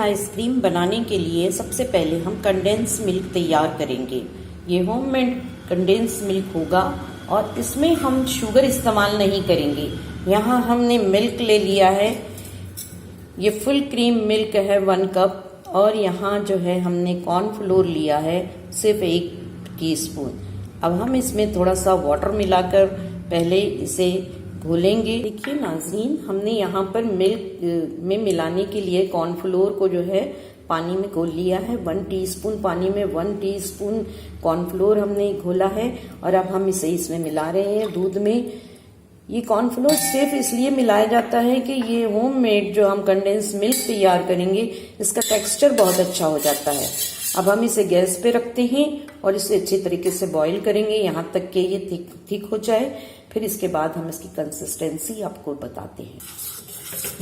Ice cream बनाने के लिए सबसे पहले हम कंडेंस मिल्क तैयार करेंगे। ये होममेड कंडेंस मिल्क होगा और इसमें हम शुगर इस्तेमाल नहीं करेंगे। यहाँ हमने मिल्क ले लिया है, ये फुल क्रीम मिल्क है 1 कप, और यहाँ जो है हमने कॉर्नफ्लोर लिया है सिर्फ 1 टीस्पून। अब हम इसमें थोड़ा सा वाटर मिलाकर पहले इसे घोलेंगे। देखिए नाज़रीन, हमने यहाँ पर मिल्क में मिलाने के लिए कॉर्नफ्लोर को जो है पानी में घोल लिया है। 1 टीस्पून पानी में 1 टीस्पून कॉर्नफ्लोर हमने घोला है और अब हम इसे इसमें मिला रहे हैं दूध में। ये कॉर्नफ्लोर सिर्फ इसलिए मिलाया जाता है कि ये होममेड जो हम कंडेंस मिल्क तैयार करेंगे इसका टेक्सचर बहुत अच्छा हो जाता है। अब हम इसे गैस पे रखते हैं और इसे अच्छे तरीके से बॉईल करेंगे यहाँ तक कि ये थिक हो जाए। फिर इसके बाद हम इसकी कंसिस्टेंसी आपको बताते हैं।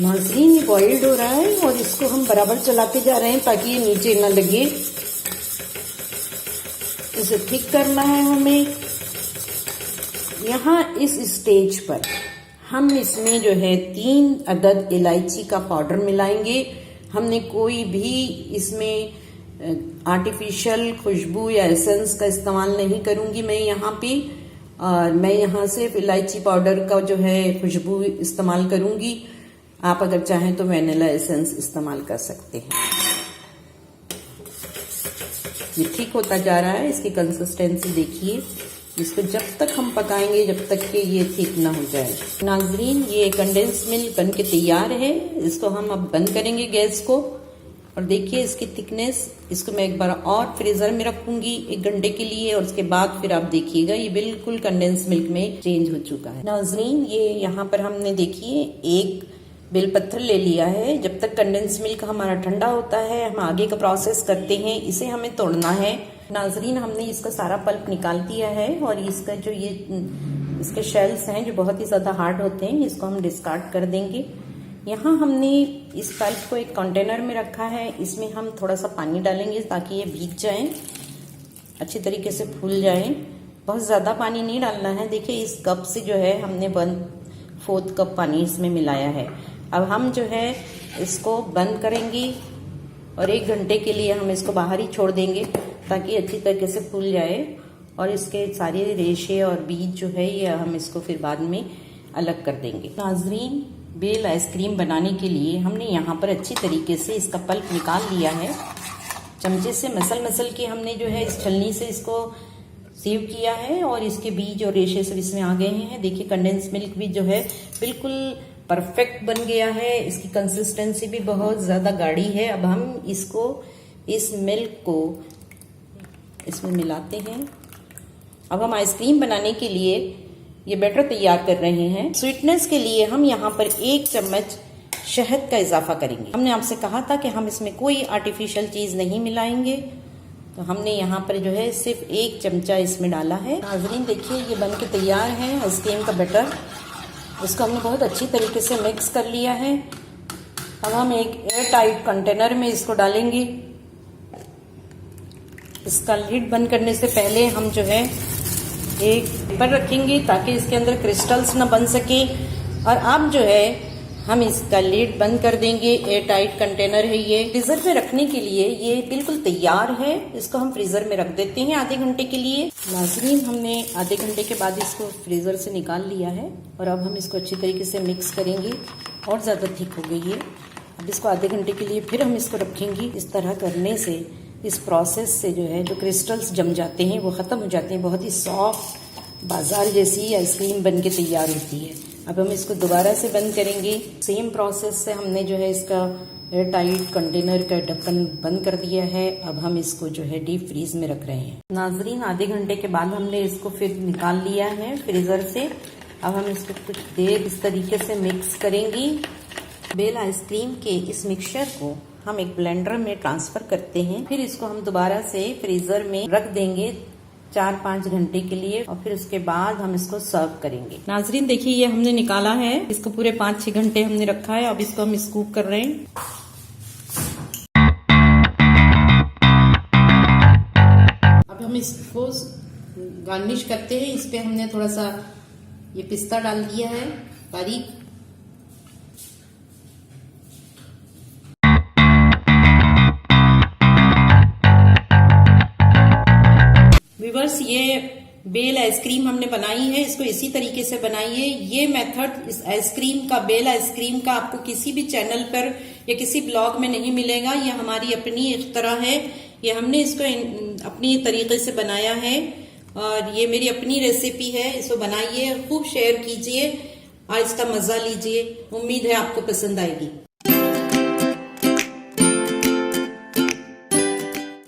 नाज़रीन, ये बॉइल्ड हो रहा है और इसको हम बराबर चलाते जा रहे हैं ताकि ये नीचे ना लगे। इसे थिक करना है हमें। यहाँ इस स्टेज पर हम इसमें जो है 3 अदद इलायची का पाउडर मिलाएंगे। हमने कोई भी इसमें आर्टिफिशियल खुशबू या एसेंस का इस्तेमाल नहीं करूंगी मैं यहाँ पे, और मैं यहाँ सिर्फ इलायची पाउडर का जो है खुशबू इस्तेमाल करूंगी। आप अगर चाहें तो वैनिला एसेंस इस्तेमाल कर सकते हैं। ये ठीक होता जा रहा है, इसकी कंसिस्टेंसी देखिए। इसको जब तक हम पकाएंगे जब तक कि ये ठीक ना हो जाए। नाज़रीन, ये कंडेंस मिल्क बन के तैयार है। इसको हम अब बंद करेंगे गैस को और देखिए इसकी थिकनेस। इसको मैं एक बार और फ्रीजर में रखूंगी 1 घंटे के लिए और उसके बाद फिर आप देखिएगा ये बिल्कुल कंडेंस मिल्क में चेंज हो चुका है। नाज़रीन, ये यहाँ पर हमने देखिए 1 बेलपत्थर ले लिया है। जब तक कंडेंस मिल्क हमारा ठंडा होता है हम आगे का प्रोसेस करते हैं। इसे हमें तोड़ना है। नाज़रीन, हमने इसका सारा पल्प निकाल दिया है और इसका जो ये इसके शेल्स हैं जो बहुत ही ज़्यादा हार्ड होते हैं, इसको हम डिस्कार्ड कर देंगे। यहाँ हमने इस पल्प को एक कंटेनर में रखा है। इसमें हम थोड़ा सा पानी डालेंगे ताकि ये भीग जाए, अच्छी तरीके से फूल जाए। बहुत ज़्यादा पानी नहीं डालना है। देखिए इस कप से जो है हमने 1/4 कप पानी इसमें मिलाया है। अब हम जो है इसको बंद करेंगे और 1 घंटे के लिए हम इसको बाहर ही छोड़ देंगे ताकि अच्छी तरीके से फूल जाए और इसके सारे रेशे और बीज जो है ये हम इसको फिर बाद में अलग कर देंगे। नाज़रीन, बेल आइसक्रीम बनाने के लिए हमने यहाँ पर अच्छी तरीके से इसका पल्प निकाल लिया है। चमचे से मसल के हमने जो है इस छलनी से इसको सीव किया है और इसके बीज और रेशे सब इसमें आ गए हैं। देखिए कंडेंस मिल्क भी जो है बिल्कुल परफेक्ट बन गया है। इसकी कंसिस्टेंसी भी बहुत ज़्यादा गाढ़ी है। अब हम इसको इस मिल्क को इसमें मिलाते हैं। अब हम आइसक्रीम बनाने के लिए ये बैटर तैयार कर रहे हैं। स्वीटनेस के लिए हम यहाँ पर 1 चम्मच शहद का इजाफा करेंगे। हमने आपसे कहा था कि हम इसमें कोई आर्टिफिशियल चीज़ नहीं मिलाएंगे, तो हमने यहाँ पर जो है सिर्फ 1 चमचा इसमें डाला है। नाज़रीन, देखिए ये बन के तैयार है आइसक्रीम का बैटर। इसको हमने बहुत अच्छी तरीके से मिक्स कर लिया है। अब हम एक एयर टाइट कंटेनर में इसको डालेंगे। इसका लिड बंद करने से पहले हम जो है एक पेपर रखेंगे ताकि इसके अंदर क्रिस्टल्स ना बन सके। और अब जो है हम इसका लिड बंद कर देंगे। एयर टाइट कंटेनर है ये। फ्रीजर में रखने के लिए ये बिल्कुल तैयार है। इसको हम फ्रीजर में रख देते हैं आधे घंटे के लिए। नाज़रीन, हमने आधे घंटे के बाद इसको फ्रीजर से निकाल लिया है और अब हम इसको अच्छी तरीके से मिक्स करेंगे। और ज़्यादा थिक हो गई है। अब इसको आधे घंटे के लिए फिर हम इसको रखेंगे। इस तरह करने से इस प्रोसेस से जो है जो क्रिस्टल्स जम जाते हैं वो ख़त्म हो जाते हैं। बहुत ही सॉफ्ट बाजार जैसी आइसक्रीम बन के तैयार होती है। अब हम इसको दोबारा से बंद करेंगे। सेम प्रोसेस से हमने जो है इसका एयर टाइट कंटेनर का ढक्कन बंद कर दिया है। अब हम इसको जो है डीप फ्रीज में रख रहे हैं। नाज़रीन, आधे घंटे के बाद हमने इसको फिर निकाल लिया है फ्रीजर से। अब हम इसको कुछ देर इस तरीके से मिक्स करेंगे। बेल आइसक्रीम के इस मिक्सचर को हम एक ब्लेंडर में ट्रांसफर करते हैं। फिर इसको हम दोबारा से फ्रीजर में रख देंगे 4-5 घंटे के लिए और फिर उसके बाद हम इसको सर्व करेंगे। नाज़रीन, देखिए ये हमने निकाला है। इसको पूरे 5-6 घंटे हमने रखा है। अब इसको हम स्कूप कर रहे हैं। अब हम इसको गार्निश करते हैं। इस पे हमने थोड़ा सा ये पिस्ता डाल दिया है बारीक। व्यूअर्स, ये बेल आइसक्रीम हमने बनाई है, इसको इसी तरीके से बनाइए। ये मेथड इस आइसक्रीम का, बेल आइसक्रीम का, आपको किसी भी चैनल पर या किसी ब्लॉग में नहीं मिलेगा। ये हमारी अपनी इख्तरा है, ये हमने इसको अपनी तरीके से बनाया है और ये मेरी अपनी रेसिपी है। इसको बनाइए, खूब शेयर कीजिए और इसका मजा लीजिए। उम्मीद है आपको पसंद आएगी।